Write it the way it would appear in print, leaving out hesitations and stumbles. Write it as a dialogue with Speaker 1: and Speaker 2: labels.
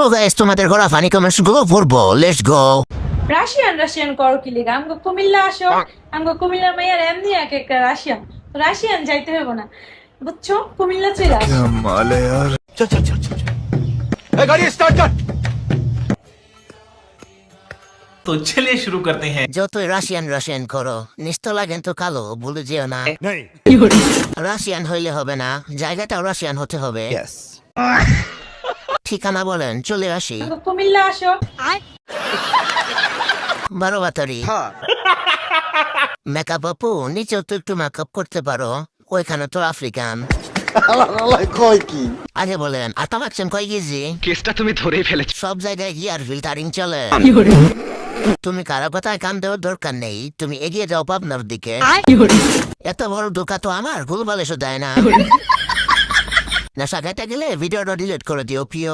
Speaker 1: তো গাইস তোমাদের ঘোরা ফানি কমেন্টস গুলো পড়বো, লেটস গো।
Speaker 2: রাশিয়ান করো কি লিগা? আমগো কুমিল্লা আসো, আমগো কুমিল্লার মাইয়ার এমনি এক একটা রাশিয়ান যাইতে হবে না, বুঝছো? কুমিল্লা চলে আসো।
Speaker 3: कमाल है यार। चल चल चल चल ए, गाड़ी स्टार्ट कर।
Speaker 4: तो चलिए शुरू करते हैं।
Speaker 1: যতই রাশিয়ান করো, নিস্তলা কিন্তু কালো, ভুলে যেও না।
Speaker 3: नहीं
Speaker 1: রাশিয়ান হইলে হবে না, জায়গাটাও রাশিয়ান হতে হবে।
Speaker 3: यस
Speaker 1: ঠিকানা বলেন, চলে আসি।
Speaker 2: আমগো কুমিল্লা আসো।
Speaker 1: 12 বাতারি। মেকআপ আপু, নিচেও তো একটু মেকআপ করতে পারো, ওইখানে তো আফ্রিকান। আগে বলেন আতা মারছেন কয় কেজি?
Speaker 5: কেসটা তুমি ধরেই ফেলেছো।
Speaker 1: সব জায়গায় গিয়ে আর ফিল্টারিং চলে। তুমি কারো কথায় কান দেওয়ার দরকার নেই, তুমি এগিয়ে যাও পাবনার দিকে। এত বড় ধোকা তো আমার ভুলভাল এসে দেয় না। নেশা খেতে গেলে ভিডিওটা ডিলিট করে দিও প্রিয়।